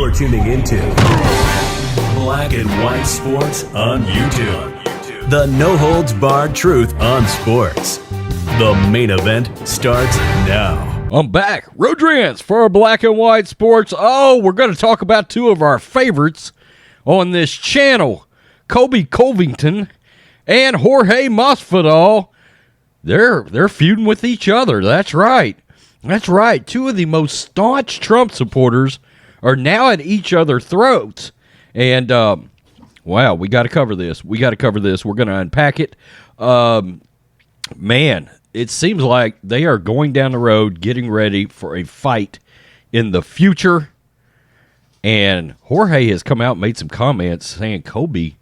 You're tuning into Black and White Sports on YouTube. The no-holds-barred truth on sports. The main event starts now. I'm back. Rodriguez for Black and White Sports. Oh, we're going to talk about two of our favorites on this channel. Colby Covington and Jorge Masvidal. They're feuding with each other. That's right. That's right. Two of the most staunch Trump supporters are now at each other's throats. And, wow, we got to cover this. We're going to unpack it. Man, it seems like they are going down the road getting ready for a fight in the future. And Jorge has come out and made some comments saying Colby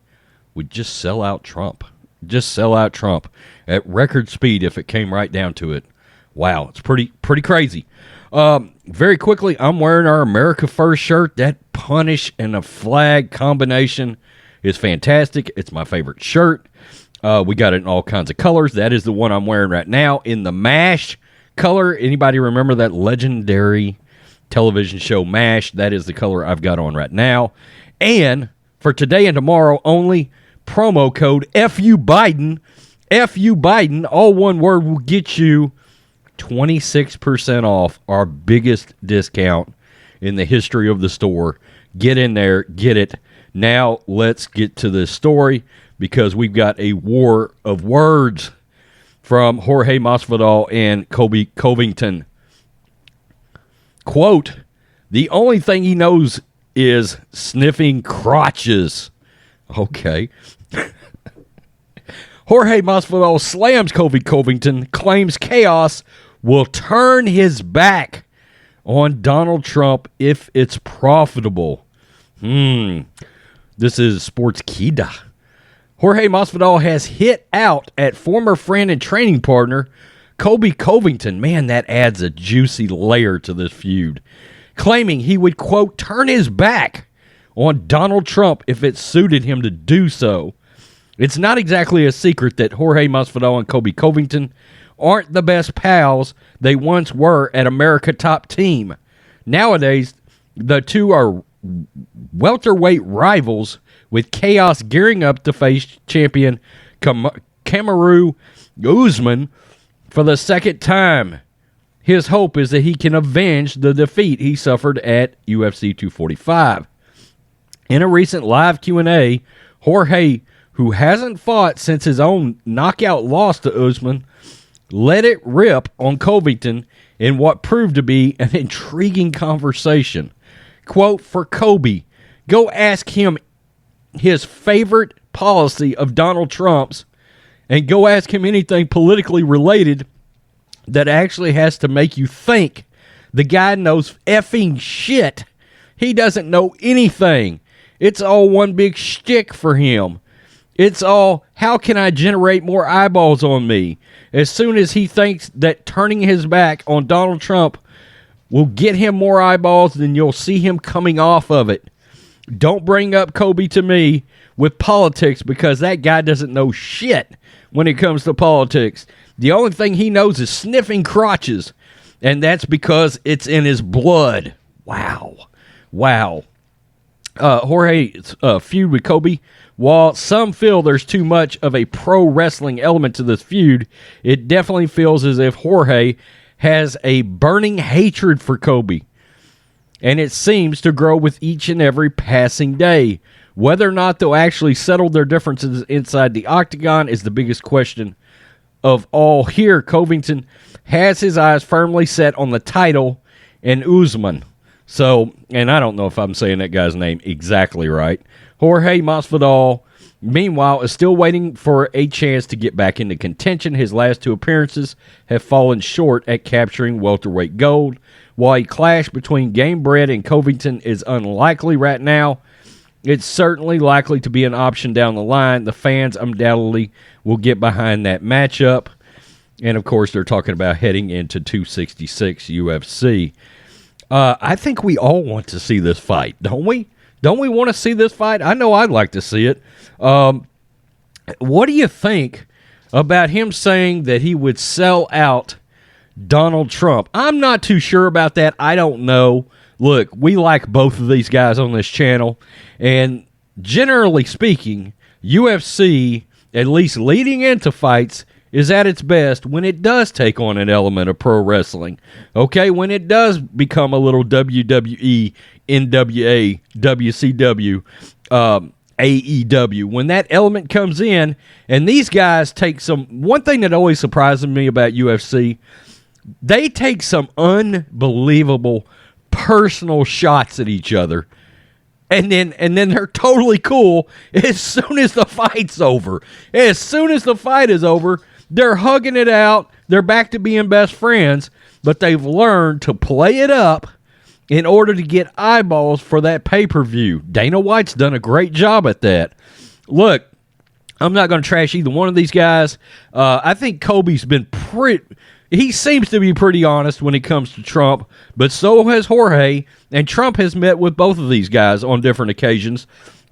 would just sell out Trump. Just sell out Trump at record speed if it came right down to it. Wow, it's pretty crazy. Very quickly, I'm wearing our America First shirt. That punish and a flag combination is fantastic. It's my favorite shirt. We got it in all kinds of colors. That is the one I'm wearing right now in the MASH color. Anybody remember that legendary television show MASH? That is the color I've got on right now. And for today and tomorrow only, promo code FU Biden, all one word, will get you 26% off our biggest discount in the history of the store. Get in there, get it. Now let's get to this story because we've got a war of words from Jorge Masvidal and Colby Covington. Quote, the only thing he knows is sniffing crotches. Okay. Jorge Masvidal slams Colby Covington, claims chaos will turn his back on Donald Trump if it's profitable. This is Sportskeeda. Jorge Masvidal has hit out at former friend and training partner Colby Covington. Man, that adds a juicy layer to this feud. Claiming he would, quote, turn his back on Donald Trump if it suited him to do so. It's not exactly a secret that Jorge Masvidal and Colby Covington aren't the best pals they once were at America Top Team. Nowadays, the two are welterweight rivals with chaos gearing up to face champion Kamaru Usman for the second time. His hope is that he can avenge the defeat he suffered at UFC 245. In a recent live Q&A, Jorge, who hasn't fought since his own knockout loss to Usman, let it rip on Covington in what proved to be an intriguing conversation. Quote, for Colby, go ask him his favorite policy of Donald Trump's and go ask him anything politically related that actually has to make you think. The guy knows effing shit. He doesn't know anything. It's all one big shtick for him. It's all, how can I generate more eyeballs on me? As soon as he thinks that turning his back on Donald Trump will get him more eyeballs, then you'll see him coming off of it. Don't bring up Colby to me with politics because that guy doesn't know shit when it comes to politics. The only thing he knows is sniffing crotches, and that's because it's in his blood. Wow. Jorge's feud with Colby, while some feel there's too much of a pro wrestling element to this feud, it definitely feels as if Jorge has a burning hatred for Colby, and it seems to grow with each and every passing day. Whether or not they'll actually settle their differences inside the octagon is the biggest question of all here. Covington has his eyes firmly set on the title and Usman. So, and I don't know if I'm saying that guy's name exactly right. Jorge Masvidal, meanwhile, is still waiting for a chance to get back into contention. His last two appearances have fallen short at capturing welterweight gold. While a clash between Gamebred and Covington is unlikely right now, it's certainly likely to be an option down the line. The fans undoubtedly will get behind that matchup. And, of course, they're talking about heading into 266 UFC. I think we all want to see this fight, don't we? Don't we want to see this fight? I know I'd like to see it. What do you think about him saying that he would sell out Donald Trump? I'm not too sure about that. I don't know. look, we like both of these guys on this channel, and generally speaking, UFC, at least leading into fights, is at its best when it does take on an element of pro wrestling. Okay, when it does become a little WWE, NWA, WCW, AEW, when that element comes in, and these guys take one thing that always surprises me about UFC, they take some unbelievable personal shots at each other. And then they're totally cool as soon as the fight's over. As soon as the fight is over, they're hugging it out. They're back to being best friends, but they've learned to play it up in order to get eyeballs for that pay-per-view. Dana White's done a great job at that. Look, I'm not going to trash either one of these guys. I think Colby's been he seems to be pretty honest when it comes to Trump, but so has Jorge, and Trump has met with both of these guys on different occasions,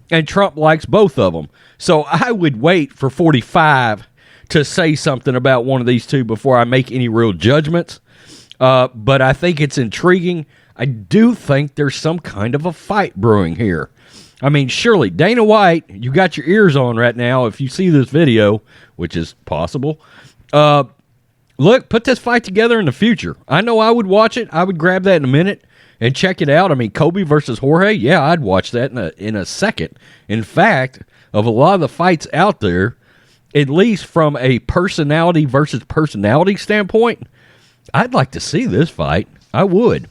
and Trump likes both of them. So I would wait for 45 to say something about one of these two before I make any real judgments, but I think it's intriguing. I do think there's some kind of a fight brewing here. I mean, surely, Dana White, you got your ears on right now if you see this video, which is possible. Look, put this fight together in the future. I know I would watch it. I would grab that in a minute and check it out. I mean, Colby versus Jorge, yeah, I'd watch that in a second. In fact, of a lot of the fights out there, at least from a personality versus personality standpoint, I'd like to see this fight. I would.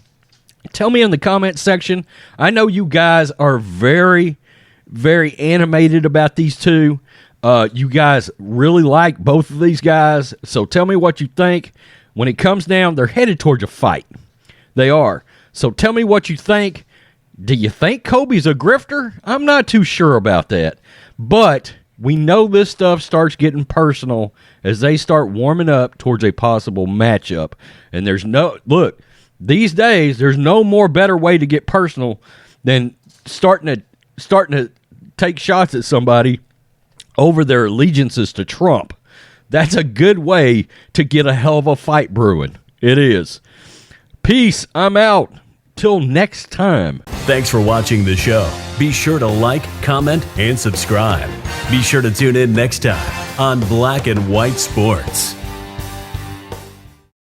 Tell me in the comment section. I know you guys are very, very animated about these two. You guys really like both of these guys, so tell me what you think. When it comes down, they're headed towards a fight. They are. So tell me what you think. Do you think Colby's a grifter? I'm not too sure about that. But we know this stuff starts getting personal as they start warming up towards a possible matchup. And these days, there's no more better way to get personal than starting to take shots at somebody over their allegiances to Trump. That's a good way to get a hell of a fight brewing. It is. Peace. I'm out. Till next time. Thanks for watching the show. Be sure to like, comment, and subscribe. Be sure to tune in next time on Black and White Sports.